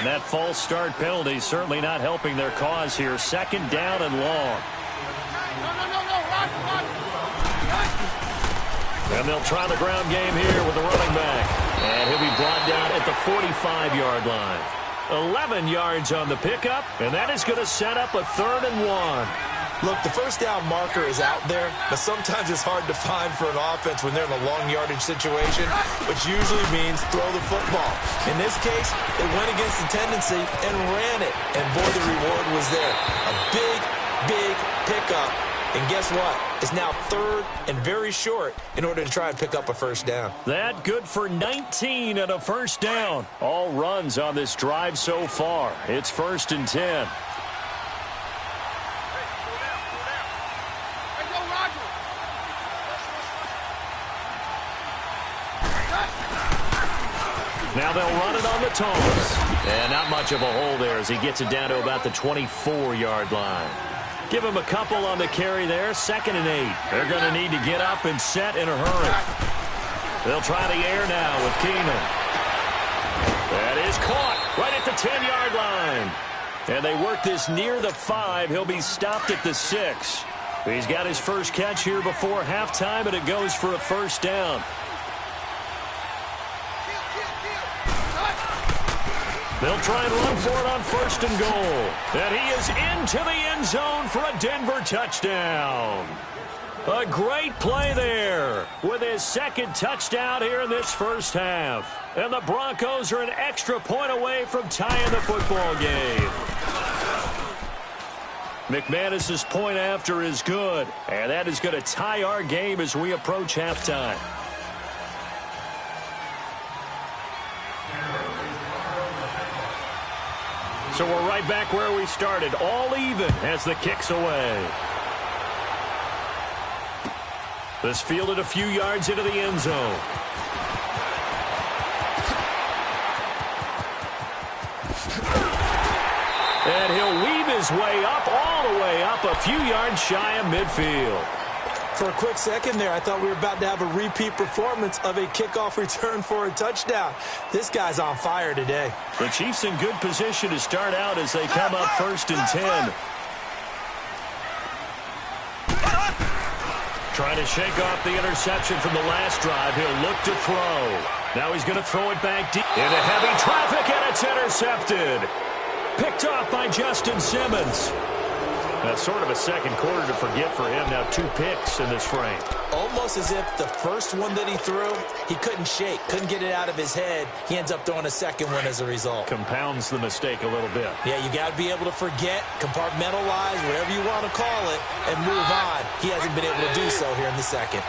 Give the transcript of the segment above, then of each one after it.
And that false start penalty certainly not helping their cause here. Second down and long. And they'll try the ground game here with the running back. And he'll be brought down at the 45-yard line. 11 yards on the pickup, and that is going to set up a 3rd and 1. Look, the first down marker is out there, but sometimes it's hard to find for an offense when they're in a long yardage situation, which usually means throw the football. In this case, they went against the tendency and ran it, and boy, the reward was there. A big, big pickup. And guess what? It's now 3rd and very short in order to try and pick up a first down. That good for 19 and a first down. All runs on this drive so far. It's 1st and 10. Now they'll run it on the toss. And not much of a hole there as he gets it down to about the 24-yard line. Give him a couple on the carry there. 2nd and 8. They're going to need to get up and set in a hurry. They'll try the air now with Keenan. That is caught right at the 10-yard line. And they work this near the 5. He'll be stopped at the 6. He's got his first catch here before halftime, and it goes for a first down. They'll try and run for it on 1st and goal. And he is into the end zone for a Denver touchdown. A great play there with his 2nd touchdown here in this first half. And the Broncos are an extra point away from tying the football game. McManus's point after is good. And that is going to tie our game as we approach halftime. So we're right back where we started, all even as the kick's away. This fielded a few yards into the end zone. And he'll weave his way up, all the way up, a few yards shy of midfield. For a quick second there, I thought we were about to have a repeat performance of a kickoff return for a touchdown. This guy's on fire today. The Chiefs in good position to start out as they come up 1st and 10. Trying to shake off the interception from the last drive. He'll look to throw. Now he's going to throw it back deep into heavy traffic, and it's intercepted. Picked off by Justin Simmons. That's sort of a second quarter to forget for him. Now 2 picks in this frame. Almost as if the first one that he threw, he couldn't shake, couldn't get it out of his head. He ends up throwing a second one as a result. Compounds the mistake a little bit. Yeah, you got to be able to forget, compartmentalize, whatever you want to call it, and move on. He hasn't been able to do so here in the second.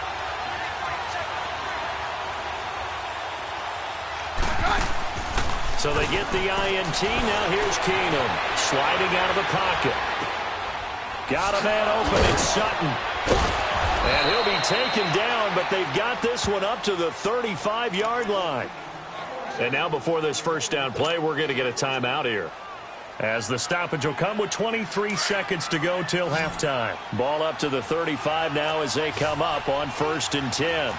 So they get the INT. Now here's Keenum sliding out of the pocket. Got a man open, it's Sutton. And he'll be taken down, but they've got this one up to the 35-yard line. And now before this first down play, we're going to get a timeout here, as the stoppage will come with 23 seconds to go till halftime. Ball up to the 35 now as they come up on 1st and 10.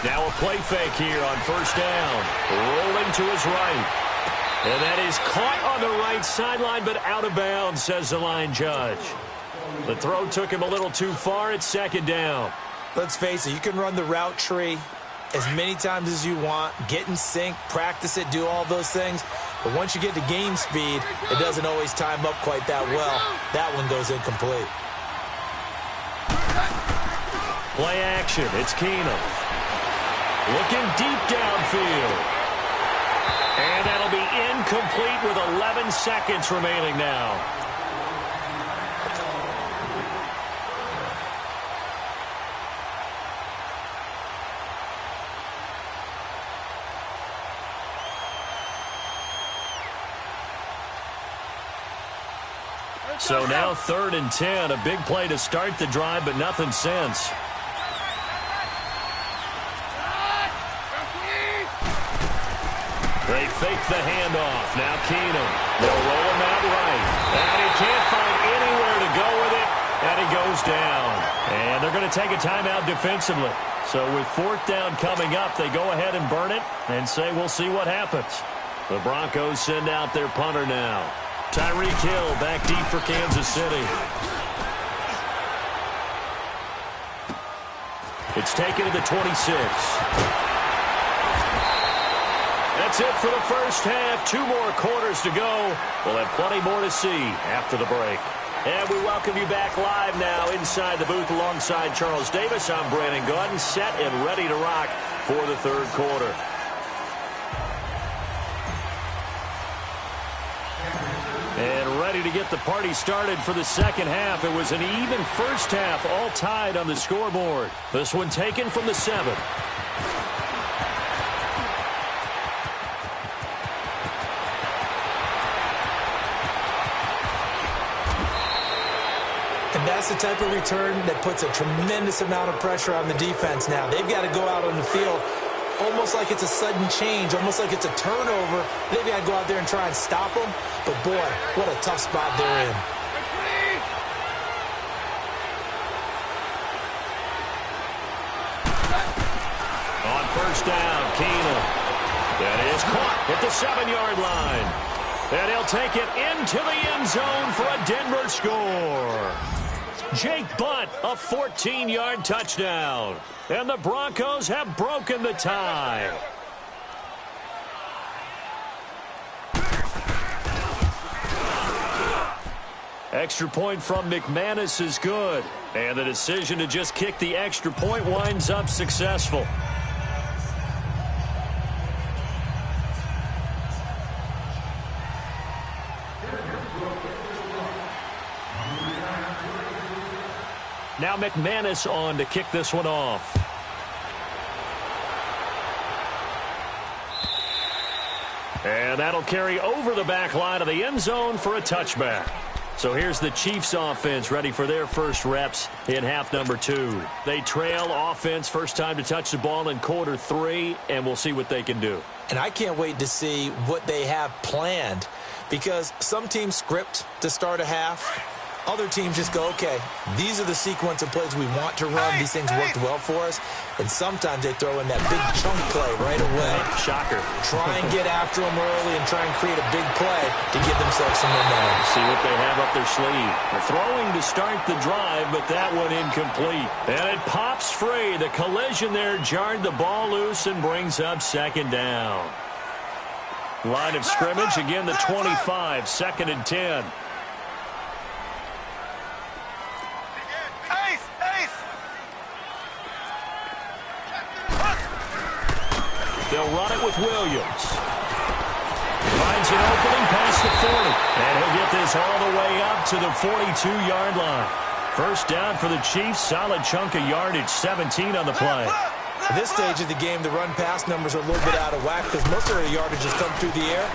Now a play fake here on 1st down. Rolling to his right. And that is caught on the right sideline, but out of bounds, says the line judge. The throw took him a little too far. It's 2nd down. Let's face it, you can run the route tree as many times as you want, get in sync, practice it, do all those things. But once you get to game speed, it doesn't always time up quite that well. That one goes incomplete. Play action. It's Keenum. Looking deep downfield. And that'll be incomplete with 11 seconds remaining now. So now 3rd and 10. A big play to start the drive, but nothing since. They fake the handoff. Now Keenum. They'll roll him out right. And he can't find anywhere to go with it. And he goes going to take a timeout defensively. So with fourth down coming up, they go ahead and burn it and say we'll see what happens. The Broncos send out their punter now. Tyreek Hill back deep for Kansas City. It's taken to the 26. That's it for the first half. 2 more quarters to go. We'll have plenty more to see after the break. And we welcome you back live now inside the booth alongside Charles Davis. I'm Brandon Gaudin, set and ready to rock for the third quarter. And ready to get the party started for the second half. It was an even first half, all tied on the scoreboard. This one taken from the 7. And that's the type of return that puts a tremendous amount of pressure on the defense now. They've got to go out on the field almost like it's a sudden change, almost like it's a turnover. They've got to go out there and try and stop them. But, boy, what a tough spot they're in. On first down, Keenum. That is caught at the 7-yard line. And he'll take it into the end zone for a Denver score. Jake Butt, a 14-yard touchdown. And the Broncos have broken the tie. Extra point from McManus is good. And the decision to just kick the extra point winds up successful. Now McManus on to kick this one off. And that'll carry over the back line of the end zone for a touchback. So here's the Chiefs offense ready for their first reps in half number 2. They trail offense, first time to touch the ball in quarter 3, and we'll see what they can do. And I can't wait to see what they have planned, because some teams script to start a half. Other teams just go, okay, these are the sequence of plays we want to run. These things worked well for us. And sometimes they throw in that big chunk play right away. Shocker. Try and get after them early and try and create a big play to give themselves some momentum. See what they have up their sleeve. They're throwing to start the drive, but that one incomplete. And it pops free. The collision there jarred the ball loose and brings up second down. Line of scrimmage, again the 25, 2nd and 10. They'll run it with Williams. Finds an opening past the 40. And he'll get this all the way up to the 42-yard line. First down for the Chiefs. Solid chunk of yardage, 17 on the play. At this stage of the game, the run-pass numbers are a little bit out of whack because most of their yardage has come through the air.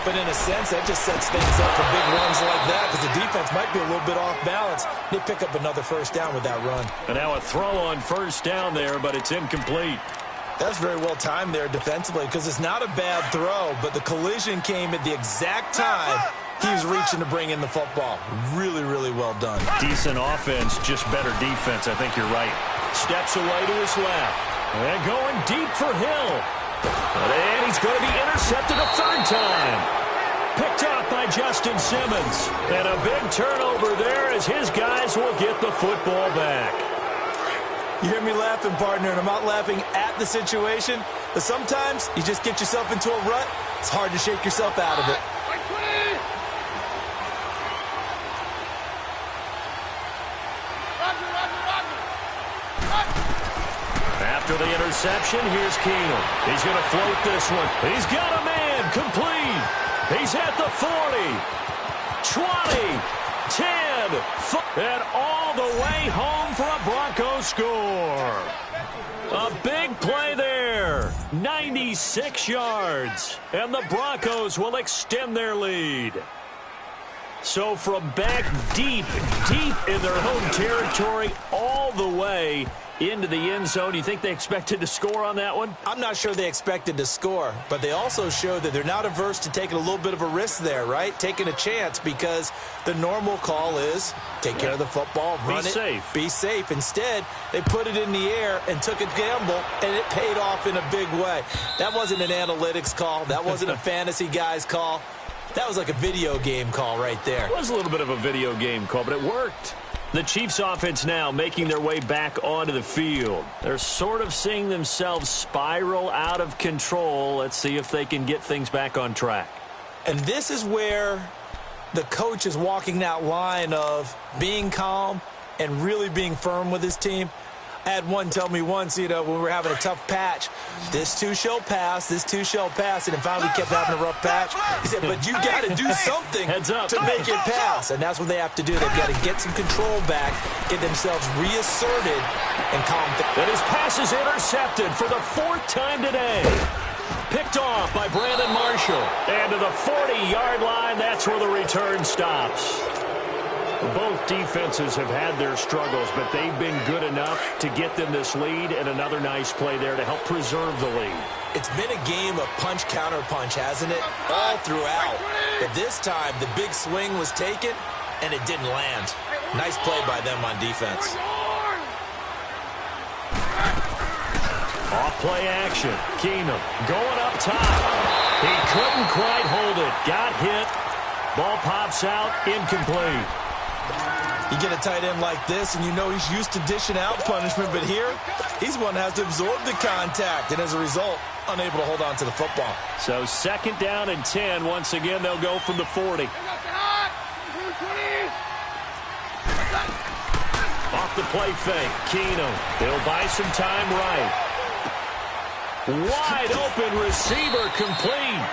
But in a sense, that just sets things up for big runs like that because the defense might be a little bit off balance. They pick up another first down with that run. And now a throw on first down there, but it's incomplete. That's very well timed there defensively because it's not a bad throw, but the collision came at the exact time he was reaching to bring in the football. Really, really well done. Decent offense, just better defense. I think you're right. Steps away to his left. And going deep for Hill. And he's going to be intercepted a third time. Picked up by Justin Simmons. And a big turnover there as his guys will get the football back. You hear me laughing, partner, and I'm not laughing at the situation, but sometimes you just get yourself into a rut. It's hard to shake yourself out of it. After the interception, here's Keenum. He's going to float this one. He's got a man, complete. He's at the 40, 20, 10, and all the way home for a Broncos score. A big play there, 96 yards, and the Broncos will extend their lead. So from back deep in their home territory all the way into the end zone, do you think they expected to score on that one? I'm not sure they expected to score, but they also showed that they're not averse to taking a little bit of a risk there, right? Taking a chance, because the normal call is take care of the football, run it, be safe. Instead, they put it in the air and took a gamble, and it paid off in a big way. That wasn't an analytics call. That wasn't a fantasy guy's call. That was like a video game call right there. It was a little bit of a video game call, but it worked. The Chiefs offense now making their way back onto the field. They're sort of seeing themselves spiral out of control. Let's see if they can get things back on track. And this is where the coach is walking that line of being calm and really being firm with his team. I had one tell me once, when we were having a tough patch, this too shall pass, this too shall pass, and then finally kept having a rough patch. He said, but you got to do something to make it pass, and that's what they have to do. They've got to get some control back, get themselves reasserted, and calm down. And his pass is intercepted for the 4th time today. Picked off by Brandon Marshall. And to the 40-yard line, that's where the return stops. Both defenses have had their struggles, but they've been good enough to get them this lead, and another nice play there to help preserve the lead. It's been a game of punch-counter-punch, hasn't it? All throughout. But this time, the big swing was taken, and it didn't land. Nice play by them on defense. Off play action. Keenum going up top. He couldn't quite hold it. Got hit. Ball pops out. Incomplete. You get a tight end like this, and you know he's used to dishing out punishment, but here, he's one that has to absorb the contact, and as a result, unable to hold on to the football. So 2nd down and 10. Once again, they'll go from the 40. Off the play fake. Keenum. They'll buy some time right. Wide open receiver complete.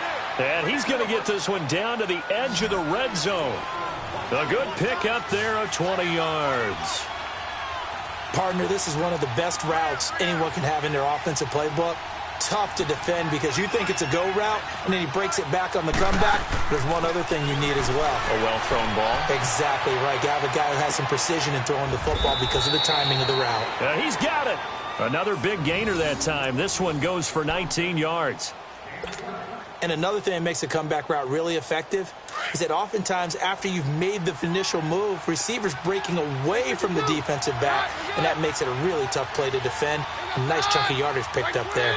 And he's going to get this one down to the edge of the red zone. A good pick up there of 20 yards. Partner, this is one of the best routes anyone can have in their offensive playbook. Tough to defend because you think it's a go route, and then he breaks it back on the comeback. There's one other thing you need as well. A well-thrown ball. Exactly right. You have a guy who has some precision in throwing the football because of the timing of the route. He's got it. Another big gainer that time. This one goes for 19 yards. And another thing that makes a comeback route really effective is that oftentimes after you've made the initial move, receivers breaking away from the defensive back, and that makes it a really tough play to defend. A nice chunk of yardage picked up there.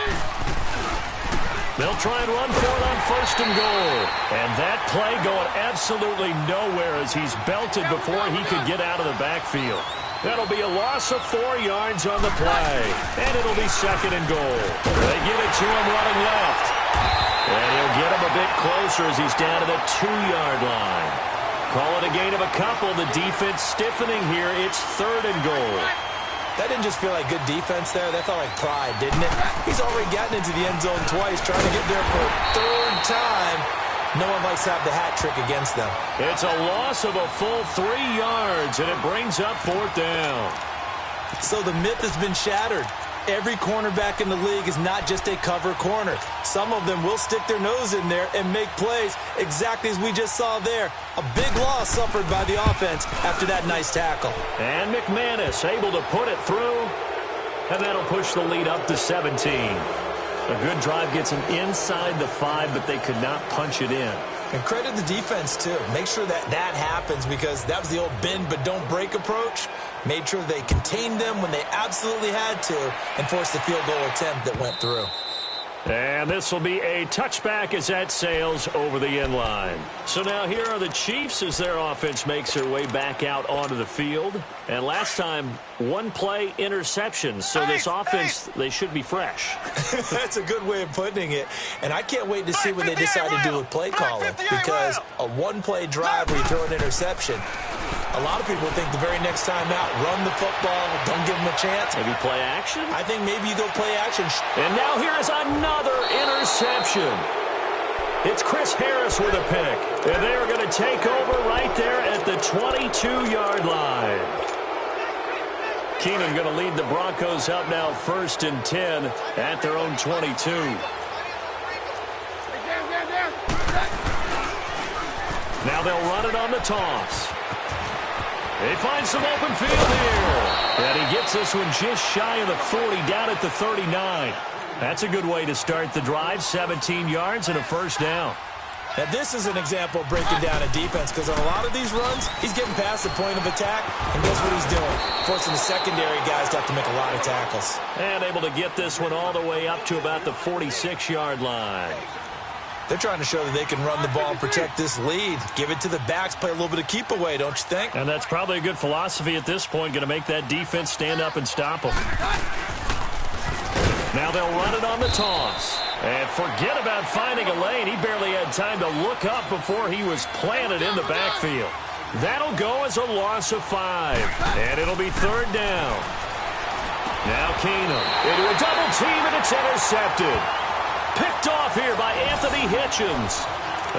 They'll try and run for it on 1st and goal. And that play going absolutely nowhere as he's belted before he could get out of the backfield. That'll be a loss of 4 yards on the play. And it'll be 2nd and goal. They give it to him running left. And he'll get him a bit closer as he's down to the 2-yard line. Call it a gain of a couple. The defense stiffening here. It's 3rd and goal. That didn't just feel like good defense there. That felt like pride, didn't it? He's already gotten into the end zone twice, trying to get there for a 3rd time. No one likes to have the hat trick against them. It's a loss of a full 3 yards, and it brings up 4th down. So the myth has been shattered. Every cornerback in the league is not just a cover corner. Some of them will stick their nose in there and make plays exactly as we just saw there. A big loss suffered by the offense after that nice tackle. And McManus able to put it through, and that'll push the lead up to 17. A good drive gets them inside the 5, but they could not punch it in. And credit the defense, too. Make sure that that happens because that was the old bend but don't break approach. Made sure they contained them when they absolutely had to and forced the field goal attempt that went through. And this will be a touchback as that sails over the end line. So now here are the Chiefs as their offense makes their way back out onto the field. And last time, 1 play interception. So this offense, they should be fresh. That's a good way of putting it. And I can't wait to see what they decide to do with play calling. Because a 1-play drive where you throw an interception, a lot of people think the very next time out, run the football, don't give them a chance. Maybe play action? I think maybe you go play action. And now here is another interception. It's Chris Harris with a pick. And they are going to take over right there at the 22-yard line. Keenum going to lead the Broncos up now 1st and 10 at their own 22. Now Now they'll run it on the toss. They find some open field here. And he gets this one just shy of the 40, down at the 39. That's a good way to start the drive, 17 yards and a first down. Now, this is an example of breaking down a defense, because on a lot of these runs, he's getting past the point of attack, and guess what he's doing? Forcing the secondary guys to have to make a lot of tackles. And able to get this one all the way up to about the 46-yard line. They're trying to show that they can run the ball and protect this lead. Give it to the backs, play a little bit of keep away, don't you think? And that's probably a good philosophy at this point, going to make that defense stand up and stop them. Now they'll run it on the toss. And forget about finding a lane. He barely had time to look up before he was planted in the backfield. That'll go as a loss of 5. And it'll be third down. Now Keenum into a double team, and it's intercepted. Picked off here by Anthony Hitchens.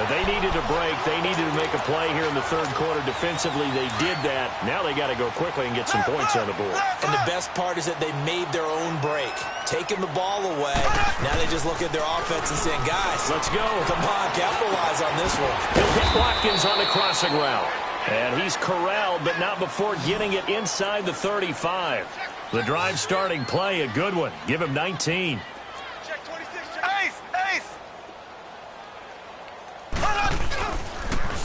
They needed a break. They needed to make a play here in the third quarter defensively. They did that. Now they got to go quickly and get some points on the board. And the best part is that they made their own break. Taking the ball away. Now they just look at their offense and saying, guys, let's go. Come on, capitalize on this one. He'll hit Watkins on the crossing route. And he's corralled, but not before getting it inside the 35. The drive starting play, a good one. Give him 19.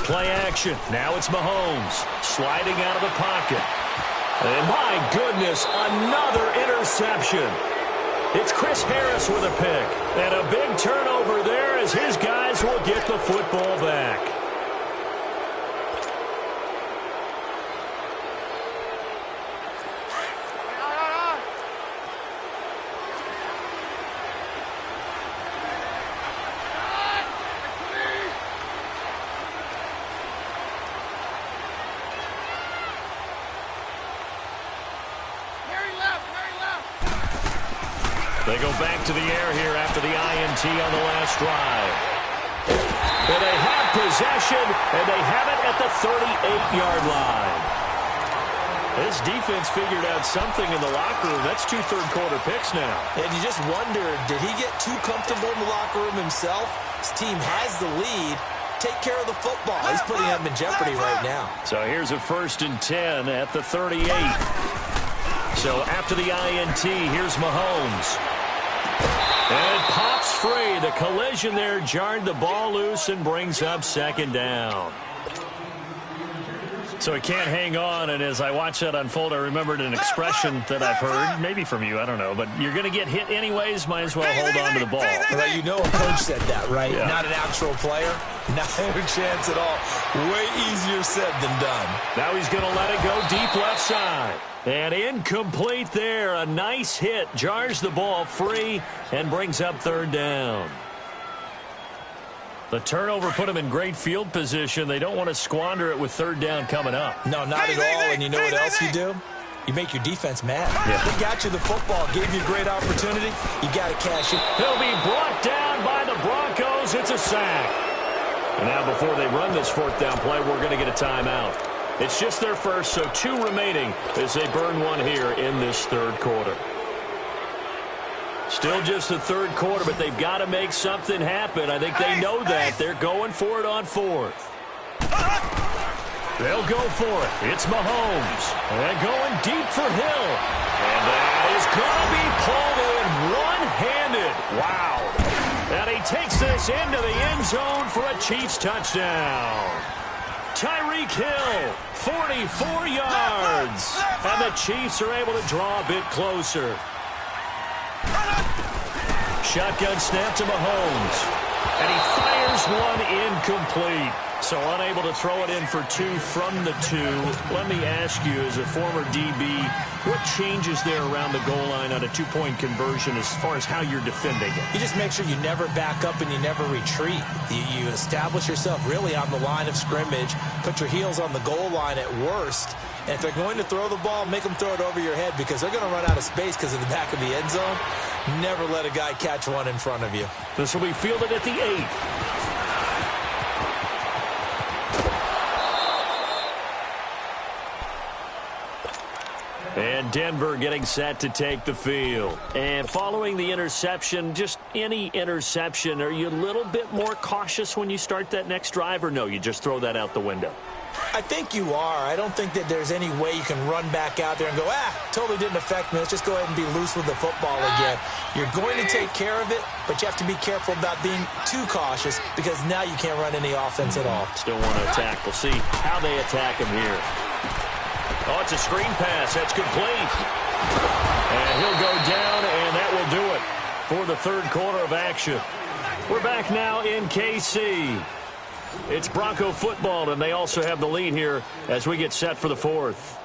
Play action. Now it's Mahomes sliding out of the pocket. And my goodness, another interception. It's Chris Harris with a pick. And a big turnover there as his guys will get the football back. They go back to the air here after the INT on the last drive. And they have possession, and they have it at the 38-yard line. This defense figured out something in the locker room. That's 2 third-quarter picks now. And you just wonder, did he get too comfortable in the locker room himself? His team has the lead. Take care of the football. He's putting them in jeopardy right now. So here's a 1st and 10 at the 38. So after the INT, here's Mahomes. And it pops free. The collision there jarred the ball loose and brings up second down. So he can't hang on, and as I watch that unfold, I remembered an expression that I've heard, maybe from you, I don't know, but you're going to get hit anyways, might as well hold on to the ball. Well, you know a coach said that, right? Yeah. Not an actual player. Not a chance at all. Way easier said than done. Now he's going to let it go deep left side. And incomplete there. A nice hit. Jars the ball free and brings up third down. The turnover put him in great field position. They don't want to squander it with third down coming up. No, not at all. And you know what else you do? You make your defense mad. Yeah. They got you the football, gave you a great opportunity. You got to cash it. He'll be brought down by the Broncos. It's a sack. And now before they run this 4th down play, we're going to get a timeout. It's just their first, so 2 remaining as they burn one here in this third quarter. Still just the third quarter, but they've got to make something happen. I think they know that. They're going for it on 4th. They'll go for it. It's Mahomes. And going deep for Hill. And that is going to be pulled in one-handed. Wow. And he takes this into the end zone for a Chiefs touchdown. Tyreek Hill, 44 yards. And the Chiefs are able to draw a bit closer. Shotgun snap to Mahomes. And he fires one incomplete. So unable to throw it in for 2 from the 2. Let me ask you, as a former DB, what changes there around the goal line on a 2-point conversion as far as how you're defending it? You just make sure you never back up and you never retreat. You establish yourself really on the line of scrimmage, put your heels on the goal line at worst, and if they're going to throw the ball, make them throw it over your head because they're going to run out of space because of the back of the end zone. Never let a guy catch one in front of you. This will be fielded at the 8. And Denver getting set to take the field. And following the interception, just any interception, are you a little bit more cautious when you start that next drive, or no, you just throw that out the window? I think you are. I don't think that there's any way you can run back out there and go, totally didn't affect me. Let's just go ahead and be loose with the football again. You're going to take care of it, but you have to be careful about being too cautious because now you can't run any offense at all. Still want to attack. We'll see how they attack him here. Oh, it's a screen pass. That's complete. And he'll go down, and that will do it for the third quarter of action. We're back now in KC. It's Bronco football, and they also have the lead here as we get set for the fourth.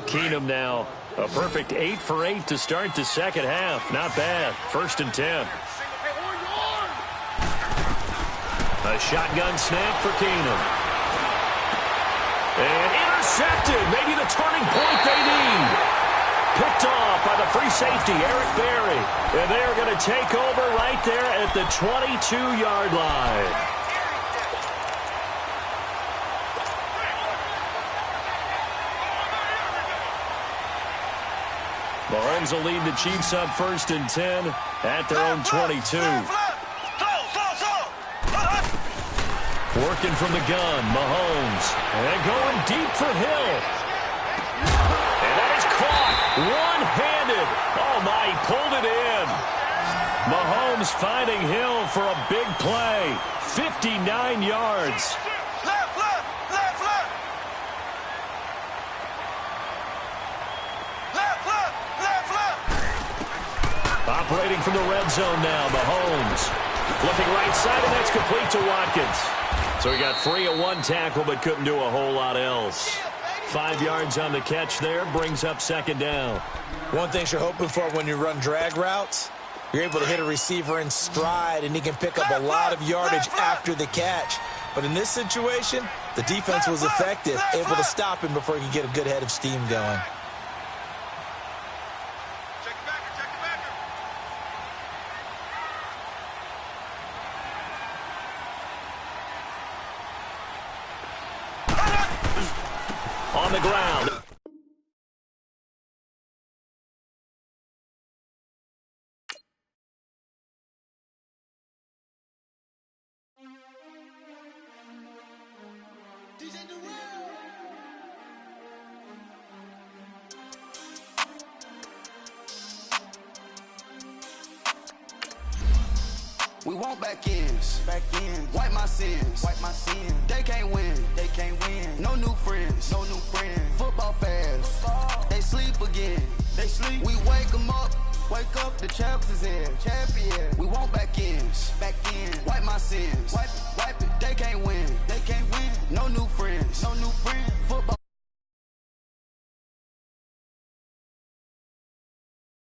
Keenum now, a perfect 8 for 8 to start the second half. Not bad. 1st and 10. A shotgun snap for Keenum. And intercepted. Maybe the turning point they need. Picked off by the free safety, Eric Berry. And they are going to take over right there at the 22-yard line. Mahomes will lead the Chiefs up 1st and 10 at their own 22. Working from the gun, Mahomes. And going deep for Hill. And that is caught. One-handed. Oh, my, he pulled it in. Mahomes finding Hill for a big play. 59 yards. Left. Operating from the red zone now, Mahomes. Looking right side, and that's complete to Watkins. So he got free of one tackle, but couldn't do a whole lot else. 5 yards on the catch there, brings up 2nd down. One thing you're hoping for when you run drag routes, you're able to hit a receiver in stride, and he can pick up a lot of yardage after the catch. But in this situation, the defense was effective, able to stop him before he could get a good head of steam going. On the ground. We want back ends. Wipe my sins. They can't win. No new friends. Football fans. They sleep again. We wake them up. The champs is in. We want back ends. Wipe my sins.